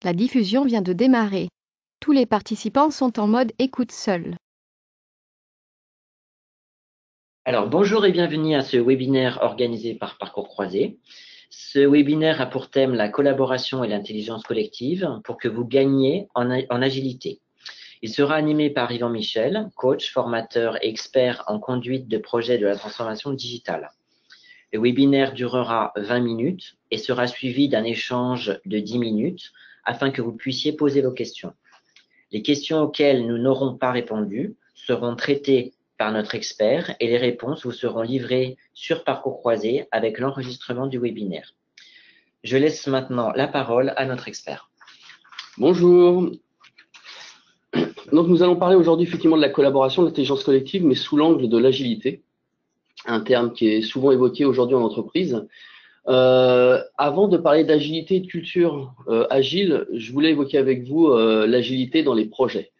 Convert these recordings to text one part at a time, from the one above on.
La diffusion vient de démarrer. Tous les participants sont en mode écoute seul. Alors, bonjour et bienvenue à ce webinaire organisé par Parcours Croisé. Ce webinaire a pour thème la collaboration et l'intelligence collective pour que vous gagniez en agilité. Il sera animé par Yvan Michel, coach, formateur et expert en conduite de projet de la transformation digitale. Le webinaire durera 20 minutes et sera suivi d'un échange de 10 minutes afin que vous puissiez poser vos questions. Les questions auxquelles nous n'aurons pas répondu seront traitées par notre expert et les réponses vous seront livrées sur Parcours Croisé avec l'enregistrement du webinaire. Je laisse maintenant la parole à notre expert. Bonjour. Donc nous allons parler aujourd'hui effectivement de la collaboration, de l'intelligence collective, mais sous l'angle de l'agilité, un terme qui est souvent évoqué aujourd'hui en entreprise. Avant de parler d'agilité et de culture agile, je voulais évoquer avec vous l'agilité dans les projets.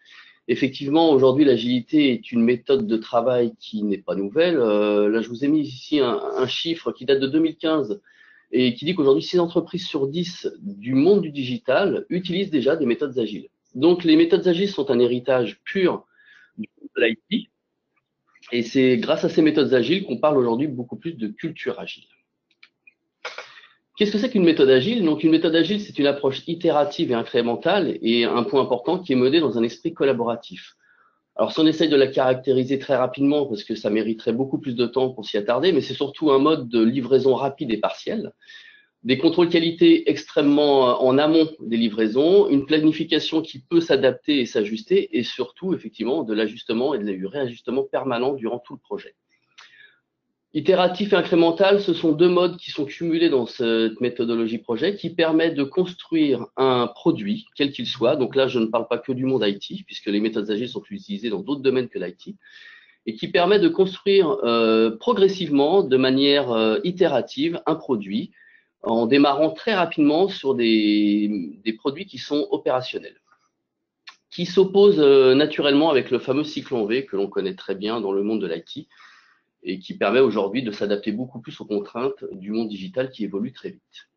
Effectivement, aujourd'hui, l'agilité est une méthode de travail qui n'est pas nouvelle. Là, je vous ai mis ici un chiffre qui date de 2015 et qui dit qu'aujourd'hui, 6 entreprises sur 10 du monde du digital utilisent déjà des méthodes agiles. Donc, les méthodes agiles sont un héritage pur de l'IT. Et c'est grâce à ces méthodes agiles qu'on parle aujourd'hui beaucoup plus de culture agile. Qu'est-ce que c'est qu'une méthode agile? Donc, une méthode agile, c'est une approche itérative et incrémentale et un point important qui est menée dans un esprit collaboratif. Alors, si on essaye de la caractériser très rapidement, parce que ça mériterait beaucoup plus de temps pour s'y attarder, mais c'est surtout un mode de livraison rapide et partielle, des contrôles qualité extrêmement en amont des livraisons, une planification qui peut s'adapter et s'ajuster, et surtout, effectivement, de l'ajustement et du réajustement permanent durant tout le projet. Itératif et incrémental, ce sont deux modes qui sont cumulés dans cette méthodologie projet qui permettent de construire un produit, quel qu'il soit. Donc là, je ne parle pas que du monde IT, puisque les méthodes agiles sont utilisées dans d'autres domaines que l'IT, et qui permet de construire progressivement, de manière itérative, un produit, en démarrant très rapidement sur des produits qui sont opérationnels, qui s'opposent naturellement avec le fameux cycle en V que l'on connaît très bien dans le monde de l'IT, et qui permet aujourd'hui de s'adapter beaucoup plus aux contraintes du monde digital qui évolue très vite.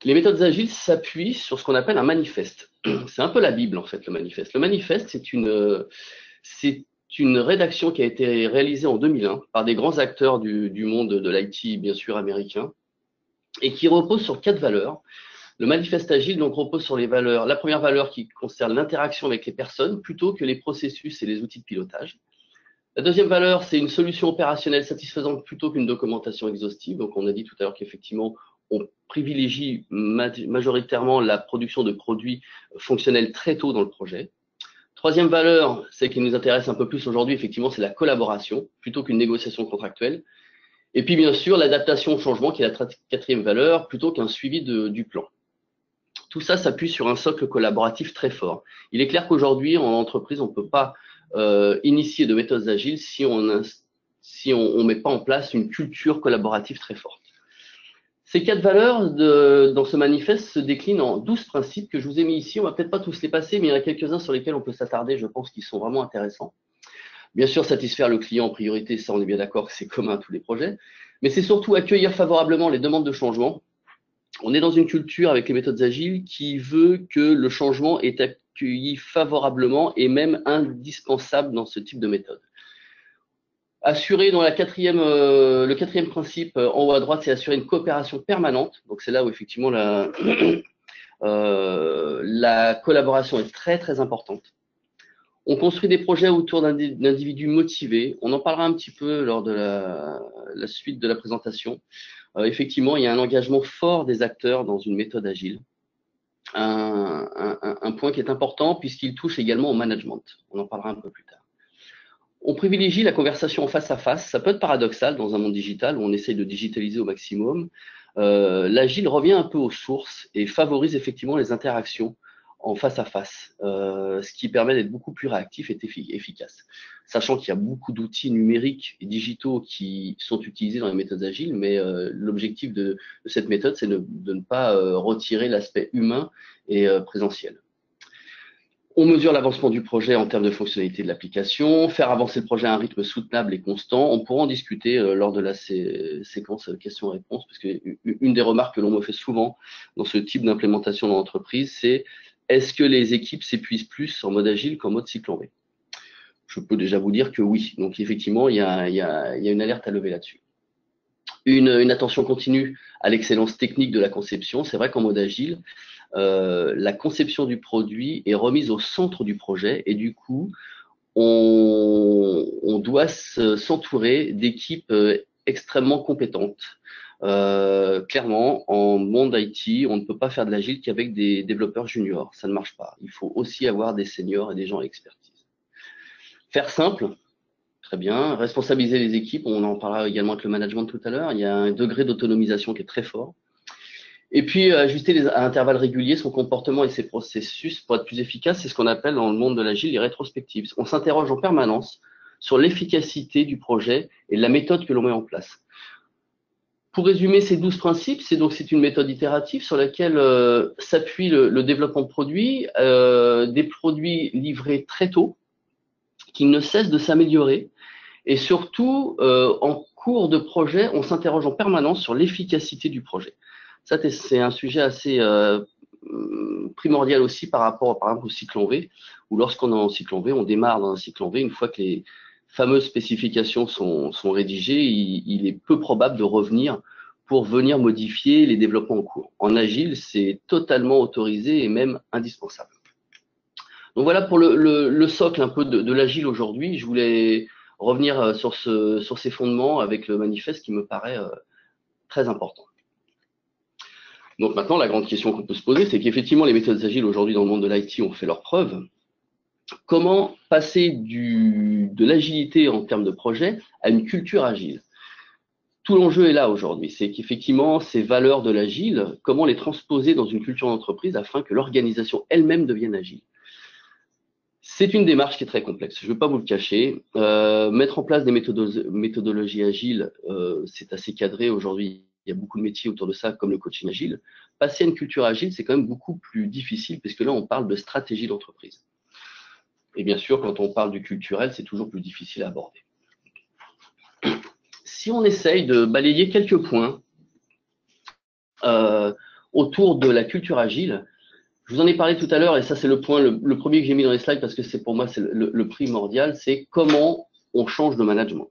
Les méthodes agiles s'appuient sur ce qu'on appelle un manifeste. C'est un peu la Bible, en fait, le manifeste. Le manifeste, c'est une rédaction qui a été réalisée en 2001 par des grands acteurs du monde de l'IT, bien sûr, américain, et qui repose sur 4 valeurs. Le manifeste agile donc repose sur les valeurs. La première valeur qui concerne l'interaction avec les personnes plutôt que les processus et les outils de pilotage. La deuxième valeur, c'est une solution opérationnelle satisfaisante plutôt qu'une documentation exhaustive. Donc, on a dit tout à l'heure qu'effectivement, on privilégie majoritairement la production de produits fonctionnels très tôt dans le projet. Troisième valeur, celle qui nous intéresse un peu plus aujourd'hui, effectivement, c'est la collaboration plutôt qu'une négociation contractuelle. Et puis, bien sûr, l'adaptation au changement, qui est la quatrième valeur, plutôt qu'un suivi du plan. Tout ça s'appuie sur un socle collaboratif très fort. Il est clair qu'aujourd'hui, en entreprise, on ne peut pas initier de méthodes agiles si on met pas en place une culture collaborative très forte. Ces 4 valeurs dans ce manifeste se déclinent en 12 principes que je vous ai mis ici. On va peut-être pas tous les passer, mais il y en a quelques-uns sur lesquels on peut s'attarder, je pense, qui sont vraiment intéressants. Bien sûr, satisfaire le client en priorité, ça on est bien d'accord que c'est commun à tous les projets, mais c'est surtout accueillir favorablement les demandes de changement. On est dans une culture avec les méthodes agiles qui veut que le changement est accueilli favorablement et même indispensable dans ce type de méthode. Assurer dans le quatrième principe en haut à droite, c'est assurer une coopération permanente. Donc c'est là où effectivement la collaboration est très très importante. On construit des projets autour d'individus motivés. On en parlera un petit peu lors de la suite de la présentation. Effectivement, il y a un engagement fort des acteurs dans une méthode agile. Un point qui est important puisqu'il touche également au management. On en parlera un peu plus tard. On privilégie la conversation en face à face. Ça peut être paradoxal dans un monde digital où on essaye de digitaliser au maximum. L'agile revient un peu aux sources et favorise effectivement les interactions en face à face, ce qui permet d'être beaucoup plus réactif et efficace. Sachant qu'il y a beaucoup d'outils numériques et digitaux qui sont utilisés dans les méthodes agiles, mais l'objectif de cette méthode, c'est de ne pas retirer l'aspect humain et présentiel. On mesure l'avancement du projet en termes de fonctionnalité de l'application, faire avancer le projet à un rythme soutenable et constant. On pourra en discuter lors de la séquence questions-réponses, parce que une des remarques que l'on me fait souvent dans ce type d'implémentation dans l'entreprise, c'est est-ce que les équipes s'épuisent plus en mode agile qu'en mode cycle en V? Je peux déjà vous dire que oui. Donc effectivement, il y a une alerte à lever là-dessus. Une attention continue à l'excellence technique de la conception. C'est vrai qu'en mode agile, la conception du produit est remise au centre du projet et du coup, on doit s'entourer d'équipes extrêmement compétentes. Clairement, en monde IT, on ne peut pas faire de l'agile qu'avec des développeurs juniors. Ça ne marche pas. Il faut aussi avoir des seniors et des gens à expertise. Faire simple, très bien. Responsabiliser les équipes, on en parlera également avec le management tout à l'heure. Il y a un degré d'autonomisation qui est très fort. Et puis, ajuster à intervalles réguliers son comportement et ses processus pour être plus efficace, c'est ce qu'on appelle dans le monde de l'agile les rétrospectives. On s'interroge en permanence sur l'efficacité du projet et de la méthode que l'on met en place. Pour résumer ces 12 principes, c'est une méthode itérative sur laquelle s'appuie le développement de produits, des produits livrés très tôt, qui ne cessent de s'améliorer. Et surtout, en cours de projet, on s'interroge en permanence sur l'efficacité du projet. Ça, c'est un sujet assez primordial aussi par rapport, par exemple, au cycle en V, où lorsqu'on est en cycle en V, on démarre dans un cycle en V, une fois que les fameuses spécifications sont rédigées, il est peu probable de revenir pour venir modifier les développements en cours. En Agile, c'est totalement autorisé et même indispensable. Donc voilà pour le socle un peu de l'Agile aujourd'hui. Je voulais revenir sur ces fondements avec le manifeste qui me paraît très important. Donc maintenant, la grande question qu'on peut se poser, c'est qu'effectivement, les méthodes agiles aujourd'hui dans le monde de l'IT ont fait leurs preuves. Comment passer de l'agilité en termes de projet à une culture agile? Tout l'enjeu est là aujourd'hui, c'est qu'effectivement, ces valeurs de l'agile, comment les transposer dans une culture d'entreprise afin que l'organisation elle-même devienne agile? C'est une démarche qui est très complexe, je ne vais pas vous le cacher. Mettre en place des méthodologies agiles, c'est assez cadré aujourd'hui. Il y a beaucoup de métiers autour de ça, comme le coaching agile. Passer à une culture agile, c'est quand même beaucoup plus difficile, parce que là, on parle de stratégie d'entreprise. Et bien sûr, quand on parle du culturel, c'est toujours plus difficile à aborder. Si on essaye de balayer quelques points autour de la culture agile, je vous en ai parlé tout à l'heure, et ça c'est le point, le premier que j'ai mis dans les slides, parce que c'est pour moi c'est le primordial, c'est comment on change de management.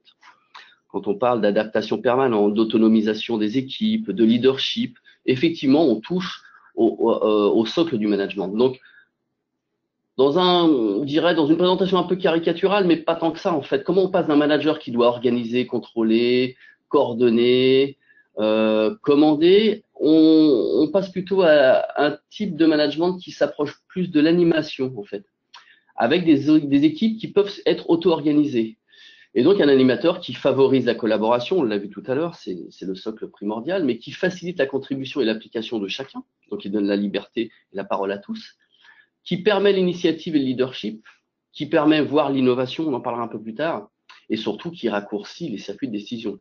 Quand on parle d'adaptation permanente, d'autonomisation des équipes, de leadership, effectivement, on touche au socle du management. Donc, on dirait dans une présentation un peu caricaturale, mais pas tant que ça en fait. Comment on passe d'un manager qui doit organiser, contrôler, coordonner, commander, on passe plutôt à un type de management qui s'approche plus de l'animation en fait, avec des équipes qui peuvent être auto-organisées. Et donc, un animateur qui favorise la collaboration, on l'a vu tout à l'heure, c'est le socle primordial, mais qui facilite la contribution et l'application de chacun, donc il donne la liberté et la parole à tous, qui permet l'initiative et le leadership, qui permet voir l'innovation, on en parlera un peu plus tard, et surtout qui raccourcit les circuits de décision.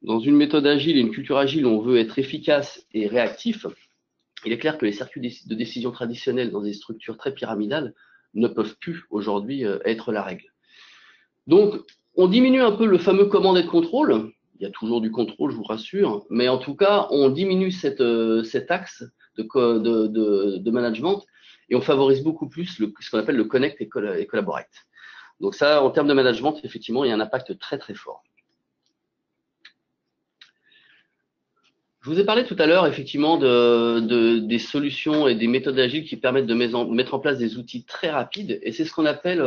Dans une méthode agile et une culture agile où on veut être efficace et réactif, il est clair que les circuits de décision traditionnels dans des structures très pyramidales ne peuvent plus aujourd'hui être la règle. Donc, on diminue un peu le fameux command et contrôle. Il y a toujours du contrôle, je vous rassure, mais en tout cas, on diminue cet axe de management et on favorise beaucoup plus ce qu'on appelle le connect et collaborate. Donc ça, en termes de management, effectivement, il y a un impact très très fort. Je vous ai parlé tout à l'heure, effectivement, des solutions et des méthodes agiles qui permettent de mettre en place des outils très rapides. Et c'est ce qu'on appelle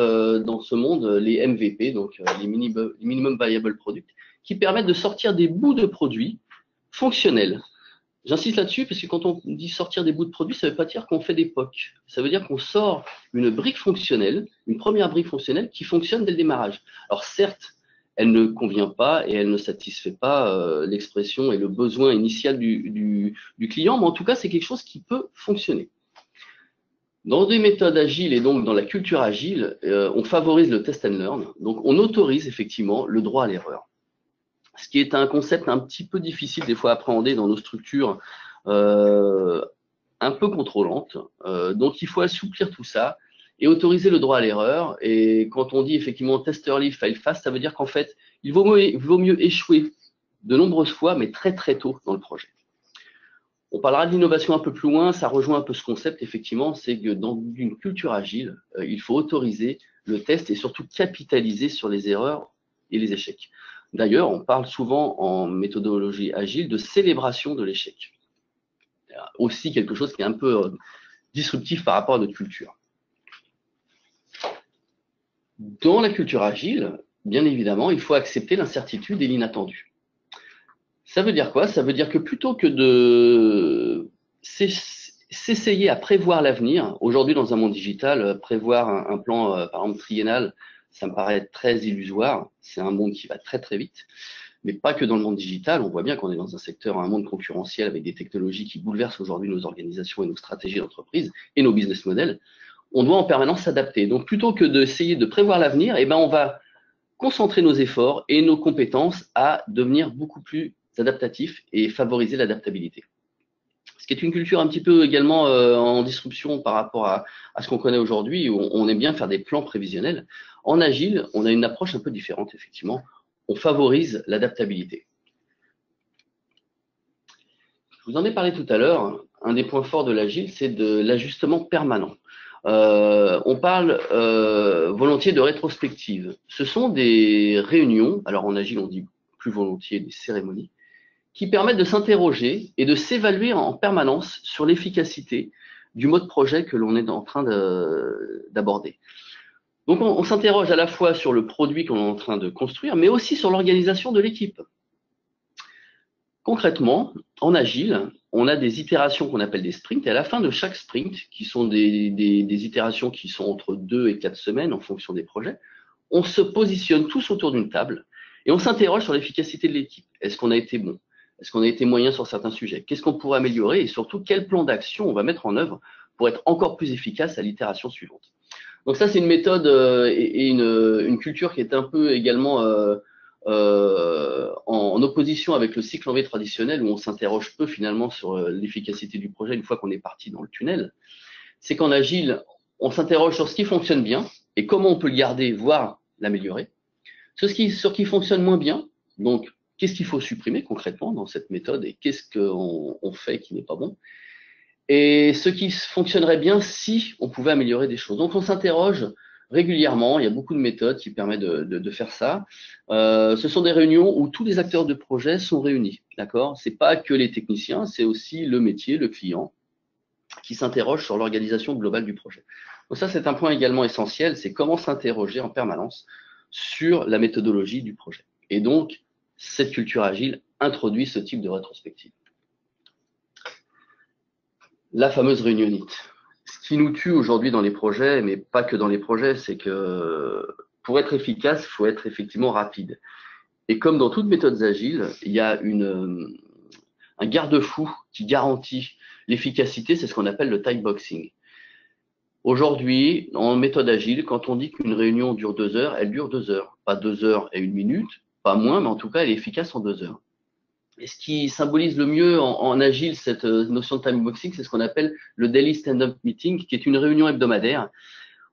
dans ce monde les MVP, donc les Minimum Viable Product, qui permettent de sortir des bouts de produits fonctionnels. J'insiste là-dessus parce que quand on dit sortir des bouts de produits, ça ne veut pas dire qu'on fait des POC. Ça veut dire qu'on sort une brique fonctionnelle, une première brique fonctionnelle qui fonctionne dès le démarrage. Alors certes, elle ne convient pas et elle ne satisfait pas l'expression et le besoin initial du client, mais en tout cas, c'est quelque chose qui peut fonctionner. Dans des méthodes agiles et donc dans la culture agile, on favorise le test and learn. Donc, on autorise effectivement le droit à l'erreur. Ce qui est un concept un petit peu difficile des fois à appréhender dans nos structures un peu contrôlantes. Donc, il faut assouplir tout ça et autoriser le droit à l'erreur. Et quand on dit effectivement test early, fail fast, ça veut dire qu'en fait, il vaut mieux échouer de nombreuses fois, mais très très tôt dans le projet. On parlera de l'innovation un peu plus loin, ça rejoint un peu ce concept, effectivement, c'est que dans une culture agile, il faut autoriser le test et surtout capitaliser sur les erreurs et les échecs. D'ailleurs, on parle souvent en méthodologie agile de célébration de l'échec. Aussi quelque chose qui est un peu disruptif par rapport à notre culture. Dans la culture agile, bien évidemment, il faut accepter l'incertitude et l'inattendu. Ça veut dire quoi? Ça veut dire que plutôt que de s'essayer à prévoir l'avenir, aujourd'hui dans un monde digital, prévoir un plan, par exemple, triennal, ça me paraît très illusoire. C'est un monde qui va très très vite, mais pas que dans le monde digital. On voit bien qu'on est dans un monde concurrentiel avec des technologies qui bouleversent aujourd'hui nos organisations et nos stratégies d'entreprise et nos business models. On doit en permanence s'adapter. Donc plutôt que d'essayer de prévoir l'avenir, eh ben, on va concentrer nos efforts et nos compétences à devenir beaucoup plus adaptatifs et favoriser l'adaptabilité. Ce qui est une culture un petit peu également en disruption par rapport à ce qu'on connaît aujourd'hui, où on aime bien faire des plans prévisionnels. En agile, on a une approche un peu différente, effectivement. On favorise l'adaptabilité. Je vous en ai parlé tout à l'heure. Un des points forts de l'agile, c'est de l'ajustement permanent. On parle volontiers de rétrospective. Ce sont des réunions, alors en agile on dit plus volontiers des cérémonies, qui permettent de s'interroger et de s'évaluer en permanence sur l'efficacité du mode projet que l'on est en train d'aborder. Donc on s'interroge à la fois sur le produit qu'on est en train de construire, mais aussi sur l'organisation de l'équipe. Concrètement, en agile, on a des itérations qu'on appelle des sprints, et à la fin de chaque sprint, qui sont des itérations qui sont entre 2 et 4 semaines en fonction des projets, on se positionne tous autour d'une table et on s'interroge sur l'efficacité de l'équipe. Est-ce qu'on a été bon? Est-ce qu'on a été moyen sur certains sujets? Qu'est-ce qu'on pourrait améliorer? Et surtout, quel plan d'action on va mettre en œuvre pour être encore plus efficace à l'itération suivante? Donc ça, c'est une méthode et une culture qui est un peu également en opposition avec le cycle en V traditionnel, où on s'interroge peu finalement sur l'efficacité du projet une fois qu'on est parti dans le tunnel. C'est qu'en agile, on s'interroge sur ce qui fonctionne bien et comment on peut le garder, voire l'améliorer. Sur ce qui fonctionne moins bien, donc qu'est-ce qu'il faut supprimer concrètement dans cette méthode et qu'est-ce qu'on fait qui n'est pas bon, et ce qui fonctionnerait bien si on pouvait améliorer des choses. Donc on s'interroge régulièrement, il y a beaucoup de méthodes qui permettent de faire ça. Ce sont des réunions où tous les acteurs de projet sont réunis, d'accord? C'est pas que les techniciens, c'est aussi le métier, le client, qui s'interroge sur l'organisation globale du projet. Donc ça, c'est un point également essentiel, c'est comment s'interroger en permanence sur la méthodologie du projet. Et donc, cette culture agile introduit ce type de rétrospective. La fameuse réunionnite. Ce qui nous tue aujourd'hui dans les projets, mais pas que dans les projets, c'est que pour être efficace, il faut être effectivement rapide. Et comme dans toutes méthodes agiles, il y a un garde-fou qui garantit l'efficacité, c'est ce qu'on appelle le time boxing. Aujourd'hui, en méthode agile, quand on dit qu'une réunion dure 2 heures, elle dure 2 heures. Pas 2 heures et 1 minute, pas moins, mais en tout cas, elle est efficace en 2 heures. Et ce qui symbolise le mieux en agile cette notion de time boxing, c'est ce qu'on appelle le daily stand-up meeting, qui est une réunion hebdomadaire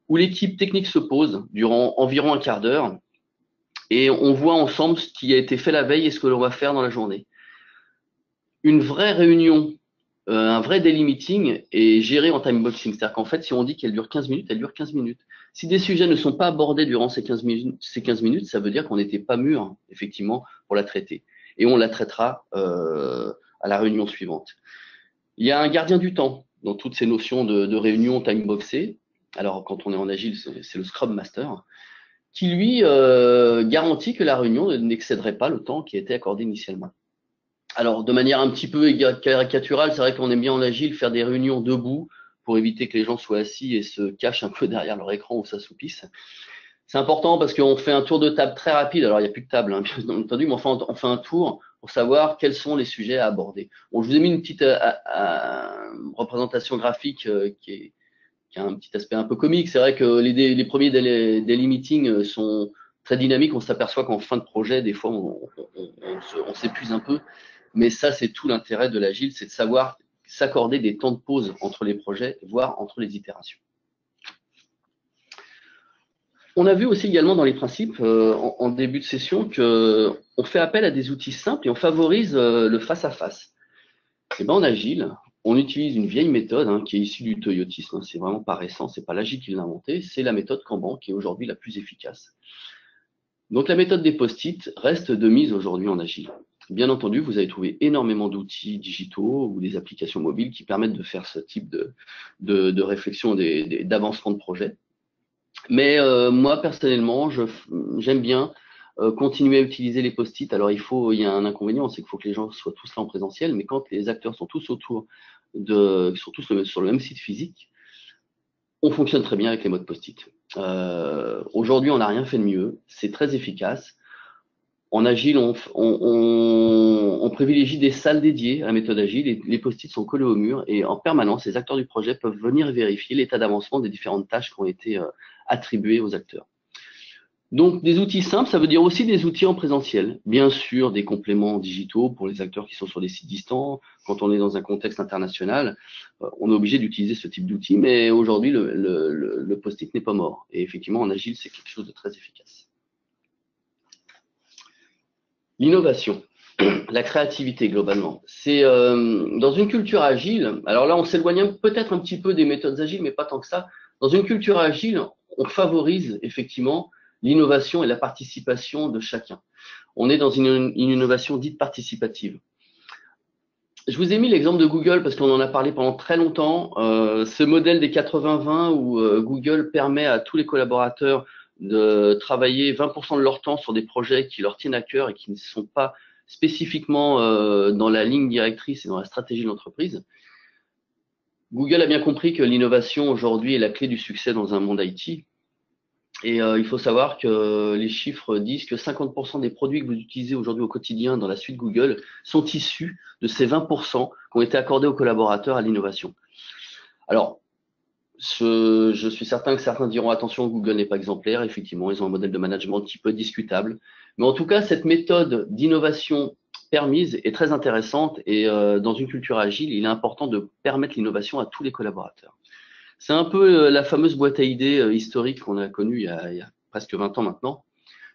où l'équipe technique se pose durant environ un quart d'heure et on voit ensemble ce qui a été fait la veille et ce que l'on va faire dans la journée. Une vraie réunion, un vrai daily meeting est géré en time boxing. C'est-à-dire qu'en fait, si on dit qu'elle dure 15 minutes, elle dure 15 minutes. Si des sujets ne sont pas abordés durant ces 15 minutes, ça veut dire qu'on n'était pas mûr, effectivement, pour la traiter. Et on la traitera à la réunion suivante. Il y a un gardien du temps dans toutes ces notions de réunion time boxée. Alors, quand on est en agile, c'est le Scrum Master, qui lui garantit que la réunion n'excéderait pas le temps qui a été accordé initialement. Alors, de manière un petit peu caricaturale, c'est vrai qu'on aime bien en agile faire des réunions debout pour éviter que les gens soient assis et se cachent un peu derrière leur écran ou s'assoupissent. C'est important parce qu'on fait un tour de table très rapide. Alors, il n'y a plus de table, hein, bien entendu, mais enfin, on fait un tour pour savoir quels sont les sujets à aborder. Bon, je vous ai mis une petite représentation graphique qui a un petit aspect un peu comique. C'est vrai que les premiers daily meetings sont très dynamiques. On s'aperçoit qu'en fin de projet, des fois, on s'épuise un peu. Mais ça, c'est tout l'intérêt de l'agile, c'est de savoir s'accorder des temps de pause entre les projets, voire entre les itérations. On a vu aussi également dans les principes, en début de session, qu'on fait appel à des outils simples et on favorise le face-à-face. Et ben, en Agile, on utilise une vieille méthode qui est issue du toyotisme. C'est vraiment pas récent, c'est pas l'Agile qui l'a inventé, c'est la méthode Kanban qui est aujourd'hui la plus efficace. Donc la méthode des post-it reste de mise aujourd'hui en Agile. Bien entendu, vous avez trouvé énormément d'outils digitaux ou des applications mobiles qui permettent de faire ce type de réflexion, d'avancement de projet. Mais moi, personnellement, j'aime bien continuer à utiliser les post-it. Alors, il y a un inconvénient, c'est qu'il faut que les gens soient tous là en présentiel, mais quand les acteurs sont tous sur le même site physique, on fonctionne très bien avec les modes post-it. Aujourd'hui, on n'a rien fait de mieux. C'est très efficace. En Agile, on privilégie des salles dédiées à la méthode Agile. Les post-it sont collés au mur et en permanence, les acteurs du projet peuvent venir vérifier l'état d'avancement des différentes tâches qui ont été attribuées aux acteurs. Donc, des outils simples, ça veut dire aussi des outils en présentiel. Bien sûr, des compléments digitaux pour les acteurs qui sont sur des sites distants. Quand on est dans un contexte international, on est obligé d'utiliser ce type d'outils, mais aujourd'hui, le post-it n'est pas mort. Et effectivement, en Agile, c'est quelque chose de très efficace. L'innovation, la créativité globalement. C'est dans une culture agile, alors là on s'éloigne peut-être un petit peu des méthodes agiles, mais pas tant que ça. Dans une culture agile, on favorise effectivement l'innovation et la participation de chacun. On est dans une innovation dite participative. Je vous ai mis l'exemple de Google parce qu'on en a parlé pendant très longtemps. Ce modèle des 80-20 où Google permet à tous les collaborateurs de travailler 20% de leur temps sur des projets qui leur tiennent à cœur et qui ne sont pas spécifiquement dans la ligne directrice et dans la stratégie de l'entreprise. Google a bien compris que l'innovation aujourd'hui est la clé du succès dans un monde IT. Et il faut savoir que les chiffres disent que 50% des produits que vous utilisez aujourd'hui au quotidien dans la suite Google sont issus de ces 20% qui ont été accordés aux collaborateurs à l'innovation. Alors, je suis certain que certains diront attention, Google n'est pas exemplaire. Effectivement, ils ont un modèle de management un petit peu discutable. Mais en tout cas, cette méthode d'innovation permise est très intéressante et dans une culture agile, il est important de permettre l'innovation à tous les collaborateurs. C'est un peu la fameuse boîte à idées historique qu'on a connue il y a presque 20 ans maintenant.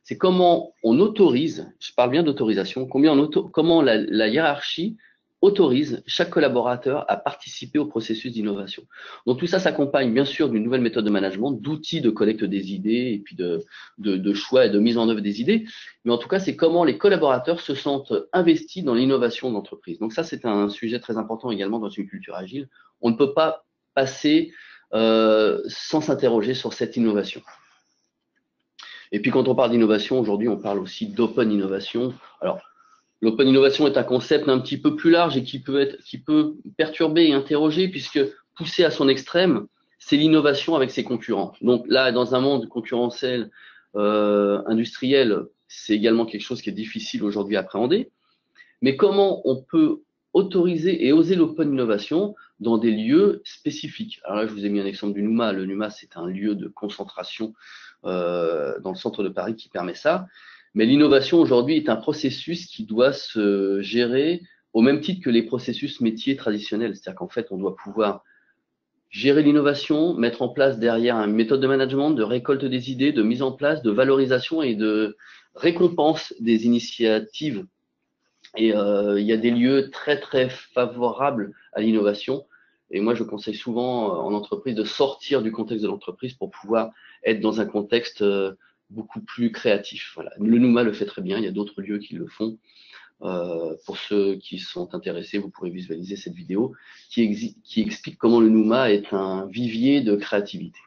C'est comment on autorise, je parle bien d'autorisation, comment la hiérarchie autorise chaque collaborateur à participer au processus d'innovation. Donc tout ça s'accompagne bien sûr d'une nouvelle méthode de management, d'outils de collecte des idées et puis de choix et de mise en œuvre des idées. Mais en tout cas, c'est comment les collaborateurs se sentent investis dans l'innovation de l'entreprise. Donc ça, c'est un sujet très important également dans une culture agile. On ne peut pas passer sans s'interroger sur cette innovation. Et puis quand on parle d'innovation, aujourd'hui on parle aussi d'open innovation. Alors l'open innovation est un concept un petit peu plus large et qui peut perturber et interroger, puisque poussé à son extrême, c'est l'innovation avec ses concurrents. Donc là, dans un monde concurrentiel industriel, c'est également quelque chose qui est difficile aujourd'hui à appréhender. Mais comment on peut autoriser et oser l'open innovation dans des lieux spécifiques? Alors là, je vous ai mis un exemple du NUMA. Le NUMA, c'est un lieu de concentration dans le centre de Paris qui permet ça. Mais l'innovation aujourd'hui est un processus qui doit se gérer au même titre que les processus métiers traditionnels. C'est-à-dire qu'en fait, on doit pouvoir gérer l'innovation, mettre en place derrière une méthode de management, de récolte des idées, de mise en place, de valorisation et de récompense des initiatives. Et il y a des lieux très, très favorables à l'innovation. Et moi, je conseille souvent en entreprise de sortir du contexte de l'entreprise pour pouvoir être dans un contexte beaucoup plus créatif. Voilà. Le NUMA le fait très bien, il y a d'autres lieux qui le font. Pour ceux qui sont intéressés, vous pourrez visualiser cette vidéo qui explique comment le NUMA est un vivier de créativité.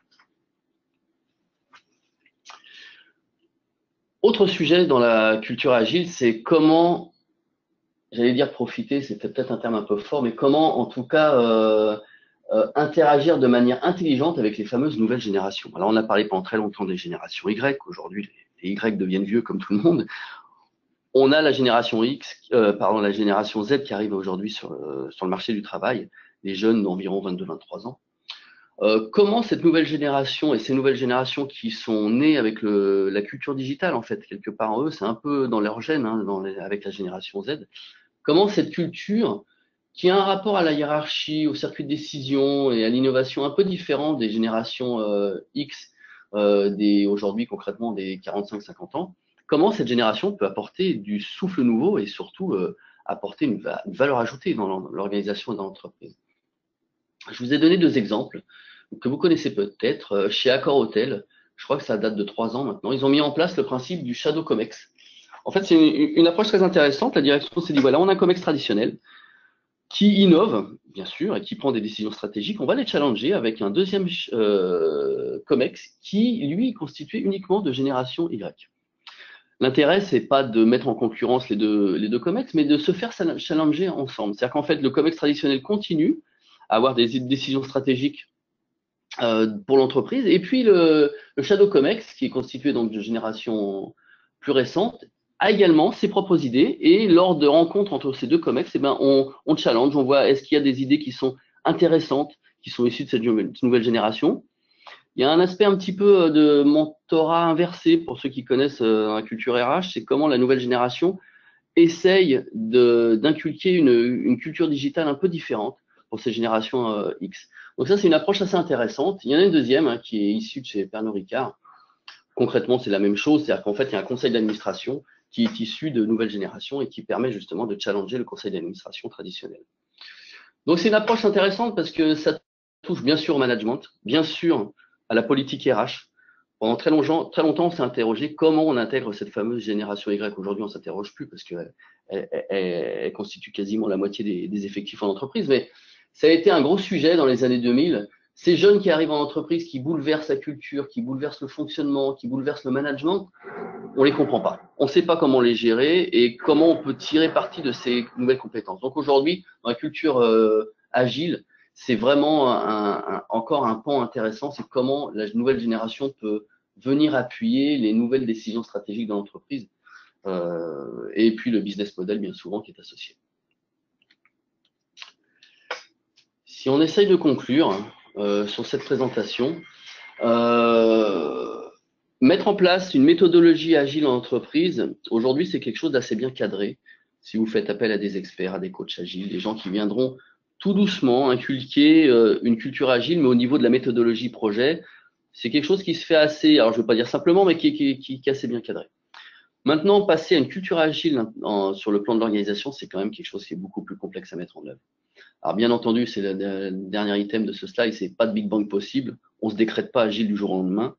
Autre sujet dans la culture agile, c'est comment, j'allais dire profiter, c'était peut-être un terme un peu fort, mais comment en tout cas interagir de manière intelligente avec les fameuses nouvelles générations. Alors on a parlé pendant très longtemps des générations Y, aujourd'hui les Y deviennent vieux comme tout le monde. On a la génération la génération Z qui arrive aujourd'hui sur le marché du travail, les jeunes d'environ 22-23 ans. Comment cette nouvelle génération et ces nouvelles générations qui sont nées avec la culture digitale, en fait, quelque part en eux, c'est un peu dans leur gène, avec la génération Z, comment cette culture qui a un rapport à la hiérarchie, au circuit de décision et à l'innovation un peu différent des générations X, aujourd'hui concrètement des 45-50 ans, comment cette génération peut apporter du souffle nouveau et surtout apporter une valeur ajoutée dans l'organisation et dans l'entreprise. Je vous ai donné 2 exemples que vous connaissez peut-être. Chez Accor Hotel, je crois que ça date de 3 ans maintenant, ils ont mis en place le principe du Shadow Comex. En fait, c'est une approche très intéressante. La direction s'est dit, voilà, on a un Comex traditionnel qui innove, bien sûr, et qui prend des décisions stratégiques. On va les challenger avec un deuxième Comex qui, lui, est constitué uniquement de génération Y. L'intérêt, c'est pas de mettre en concurrence les deux Comex, mais de se faire challenger ensemble. C'est-à-dire qu'en fait, le Comex traditionnel continue à avoir des décisions stratégiques pour l'entreprise. Et puis, le Shadow Comex, qui est constitué donc de générations plus récentes, a également ses propres idées. Et lors de rencontres entre ces 2 Comex, eh ben, on challenge, on voit est-ce qu'il y a des idées qui sont intéressantes, qui sont issues de cette nouvelle génération. Il y a un aspect un petit peu de mentorat inversé pour ceux qui connaissent la culture RH, c'est comment la nouvelle génération essaye d'inculquer une culture digitale un peu différente pour ces générations X. Donc ça, c'est une approche assez intéressante. Il y en a une deuxième qui est issue de chez Pernod Ricard. Concrètement, c'est la même chose, c'est-à-dire qu'en fait, il y a un conseil d'administration qui est issu de nouvelles générations et qui permet justement de challenger le conseil d'administration traditionnel. Donc c'est une approche intéressante parce que ça touche bien sûr au management, bien sûr à la politique RH. Pendant très longtemps, on s'est interrogé comment on intègre cette fameuse génération Y. Aujourd'hui, on ne s'interroge plus parce qu'elle constitue quasiment la moitié des effectifs en entreprise. Mais ça a été un gros sujet dans les années 2000. Ces jeunes qui arrivent en entreprise, qui bouleversent la culture, qui bouleversent le fonctionnement, qui bouleversent le management, on les comprend pas. On ne sait pas comment les gérer et comment on peut tirer parti de ces nouvelles compétences. Donc aujourd'hui, dans la culture agile, c'est vraiment encore un pan intéressant, c'est comment la nouvelle génération peut venir appuyer les nouvelles décisions stratégiques de l'entreprise et puis le business model bien souvent qui est associé. Si on essaye de conclure sur cette présentation, mettre en place une méthodologie agile en entreprise, aujourd'hui c'est quelque chose d'assez bien cadré. Si vous faites appel à des experts, à des coachs agiles, des gens qui viendront tout doucement inculquer une culture agile, mais au niveau de la méthodologie projet, c'est quelque chose qui se fait assez, alors je ne veux pas dire simplement, mais qui est assez bien cadré. Maintenant, passer à une culture agile sur le plan de l'organisation, c'est quand même quelque chose qui est beaucoup plus complexe à mettre en œuvre. Alors bien entendu, c'est le dernier item de ce slide, c'est pas de Big Bang possible. On ne se décrète pas agile du jour au lendemain.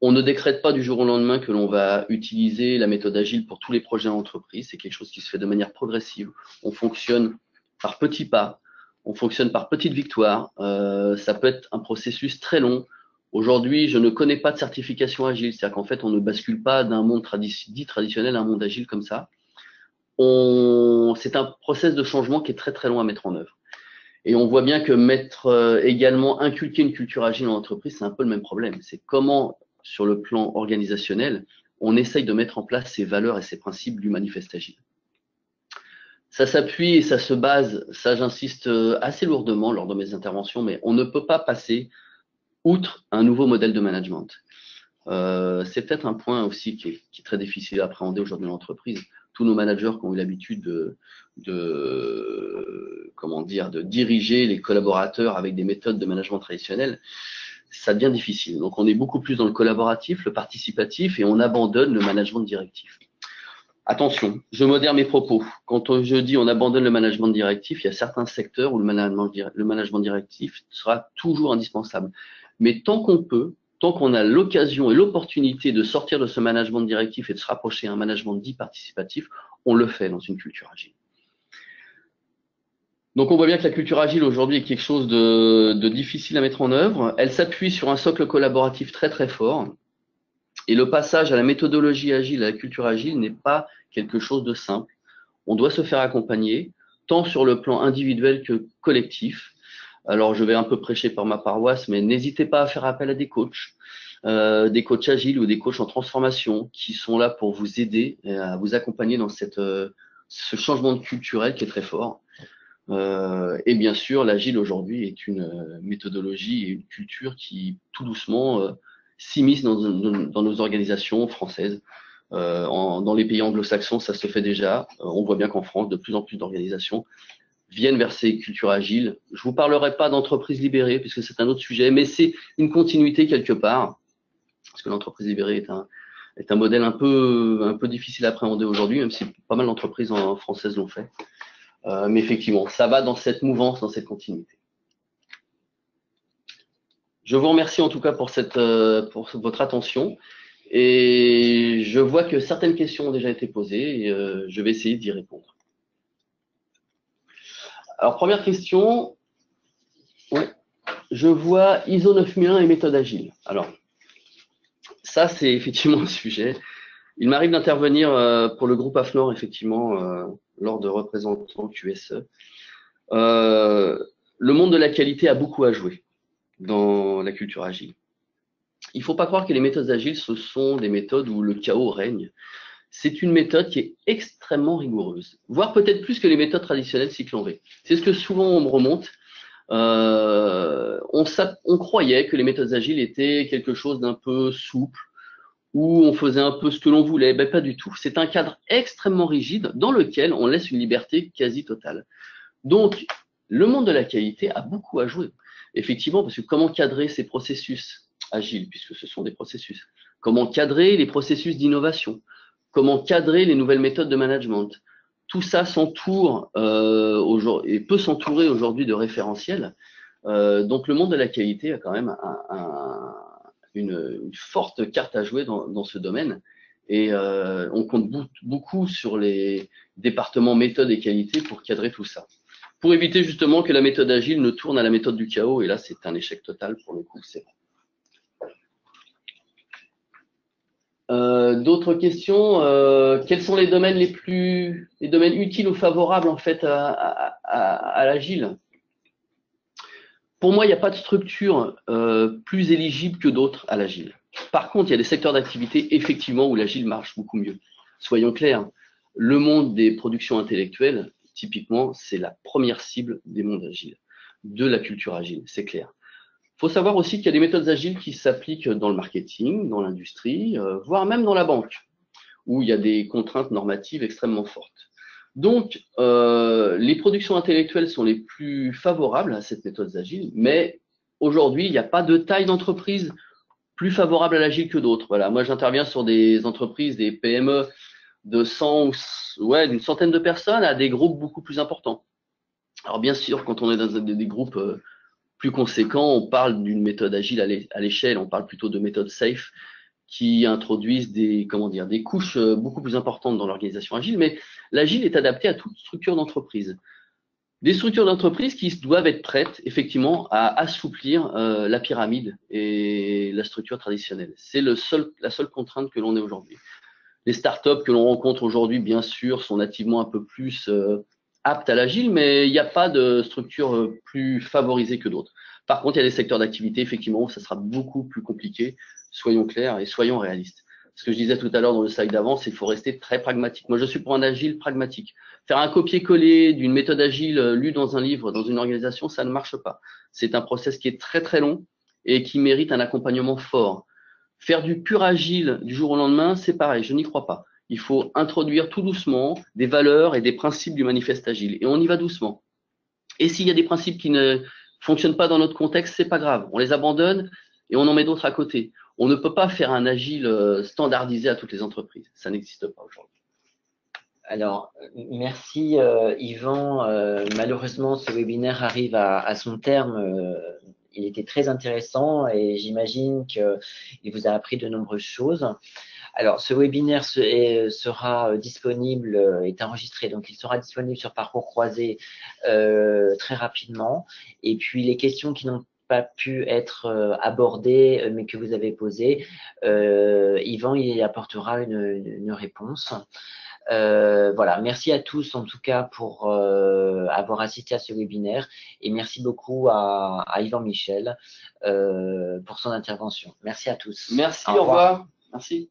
On ne décrète pas du jour au lendemain que l'on va utiliser la méthode agile pour tous les projets en entreprise. C'est quelque chose qui se fait de manière progressive. On fonctionne par petits pas. On fonctionne par petites victoires. Ça peut être un processus très long. Aujourd'hui, je ne connais pas de certification agile. C'est-à-dire qu'en fait, on ne bascule pas d'un monde dit traditionnel à un monde agile comme ça. C'est un process de changement qui est très très long à mettre en œuvre. Et on voit bien que également inculquer une culture agile en entreprise, c'est un peu le même problème. C'est comment, sur le plan organisationnel, on essaye de mettre en place ces valeurs et ces principes du manifeste agile. Ça s'appuie et ça se base, ça j'insiste assez lourdement lors de mes interventions, mais on ne peut pas passer outre un nouveau modèle de management. C'est peut-être un point aussi qui est très difficile à appréhender aujourd'hui dans l'entreprise. Tous nos managers qui ont eu l'habitude de diriger les collaborateurs avec des méthodes de management traditionnelles, ça devient difficile. Donc on est beaucoup plus dans le collaboratif, le participatif, et on abandonne le management directif. Attention, je modère mes propos. Quand je dis on abandonne le management directif, il y a certains secteurs où le management directif sera toujours indispensable. Mais tant qu'on peut, tant qu'on a l'occasion et l'opportunité de sortir de ce management directif et de se rapprocher à un management dit participatif, on le fait dans une culture agile. Donc on voit bien que la culture agile aujourd'hui est quelque chose de difficile à mettre en œuvre. Elle s'appuie sur un socle collaboratif très très fort. Et le passage à la méthodologie agile, à la culture agile, n'est pas quelque chose de simple. On doit se faire accompagner, tant sur le plan individuel que collectif. Alors, je vais un peu prêcher par ma paroisse, mais n'hésitez pas à faire appel à des coachs agiles ou des coachs en transformation qui sont là pour vous aider, à vous accompagner dans ce changement culturel qui est très fort. Et bien sûr, l'agile aujourd'hui est une méthodologie et une culture qui, tout doucement, s'immisce dans nos organisations françaises. Dans les pays anglo-saxons, ça se fait déjà. On voit bien qu'en France, de plus en plus d'organisations viennent vers ces cultures agiles. Je vous parlerai pas d'entreprises libérées, puisque c'est un autre sujet, mais c'est une continuité quelque part. parce que l'entreprise libérée est un modèle un peu difficile à appréhender aujourd'hui, même si pas mal d'entreprises françaises l'ont fait. Mais effectivement, ça va dans cette mouvance, dans cette continuité. Je vous remercie en tout cas pour votre attention. Et je vois que certaines questions ont déjà été posées et je vais essayer d'y répondre. Alors, première question. Ouais. Je vois ISO 9001 et méthode agile. Alors, ça, c'est effectivement un sujet. Il m'arrive d'intervenir pour le groupe AFNOR, effectivement, lors de représentants QSE. Le monde de la qualité a beaucoup à jouer dans la culture agile. Il ne faut pas croire que les méthodes agiles, ce sont des méthodes où le chaos règne. C'est une méthode qui est extrêmement rigoureuse, voire peut-être plus que les méthodes traditionnelles cycle en V. C'est ce que souvent on me remonte. On croyait que les méthodes agiles étaient quelque chose d'un peu souple, où on faisait un peu ce que l'on voulait. Ben, pas du tout. C'est un cadre extrêmement rigide dans lequel on laisse une liberté quasi totale. Donc, le monde de la qualité a beaucoup à jouer. Effectivement, parce que comment cadrer ces processus agiles, puisque ce sont des processus? Comment cadrer les processus d'innovation? Comment cadrer les nouvelles méthodes de management? Tout ça s'entoure et peut s'entourer aujourd'hui de référentiels. Donc, le monde de la qualité a quand même une forte carte à jouer dans ce domaine. Et on compte beaucoup sur les départements méthode et qualité pour cadrer tout ça. Pour éviter justement que la méthode agile ne tourne à la méthode du chaos. Et là, c'est un échec total pour le coup. D'autres questions? Quels sont les domaines les domaines utiles ou favorables en fait à l'agile? Pour moi, il n'y a pas de structure plus éligible que d'autres à l'agile. Par contre, il y a des secteurs d'activité effectivement où l'agile marche beaucoup mieux. Soyons clairs, le monde des productions intellectuelles, typiquement, c'est la première cible des mondes agiles, de la culture agile, c'est clair. Il faut savoir aussi qu'il y a des méthodes agiles qui s'appliquent dans le marketing, dans l'industrie, voire même dans la banque, où il y a des contraintes normatives extrêmement fortes. Donc, les productions intellectuelles sont les plus favorables à cette méthode agile, mais aujourd'hui, il n'y a pas de taille d'entreprise plus favorable à l'agile que d'autres. Voilà, moi, j'interviens sur des entreprises, des PME de 100 d'une centaine de personnes à des groupes beaucoup plus importants. Alors, bien sûr, quand on est dans des groupes plus conséquents, on parle d'une méthode agile à l'échelle, on parle plutôt de méthode safe qui introduisent des couches beaucoup plus importantes dans l'organisation agile, mais l'agile est adapté à toute structure d'entreprise. Des structures d'entreprise qui doivent être prêtes, effectivement, à assouplir la pyramide et la structure traditionnelle. C'est la seule contrainte que l'on ait aujourd'hui. Les startups que l'on rencontre aujourd'hui, bien sûr, sont nativement un peu plus aptes à l'agile, mais il n'y a pas de structure plus favorisée que d'autres. Par contre, il y a des secteurs d'activité, effectivement, où ça sera beaucoup plus compliqué. Soyons clairs et soyons réalistes. Ce que je disais tout à l'heure dans le slide d'avant, c'est qu'il faut rester très pragmatique. Moi, je suis pour un agile pragmatique. Faire un copier-coller d'une méthode agile lue dans un livre, dans une organisation, ça ne marche pas. C'est un process qui est très, très long et qui mérite un accompagnement fort. Faire du pur agile du jour au lendemain, c'est pareil, je n'y crois pas. Il faut introduire tout doucement des valeurs et des principes du manifeste agile. Et on y va doucement. Et s'il y a des principes qui ne fonctionnent pas dans notre contexte, c'est pas grave. On les abandonne et on en met d'autres à côté. On ne peut pas faire un agile standardisé à toutes les entreprises. Ça n'existe pas aujourd'hui. Alors, merci Yvan. Malheureusement, ce webinaire arrive à son terme. Il était très intéressant et j'imagine qu'il vous a appris de nombreuses choses. Alors, ce webinaire sera disponible, est enregistré, donc il sera disponible sur Parcours Croisé très rapidement. Et puis, les questions qui n'ont pas pu être abordées, mais que vous avez posées, Yvan y apportera une réponse. Voilà, merci à tous en tout cas pour avoir assisté à ce webinaire et merci beaucoup à Yvan Michel pour son intervention. Merci à tous. Merci, au revoir. Merci.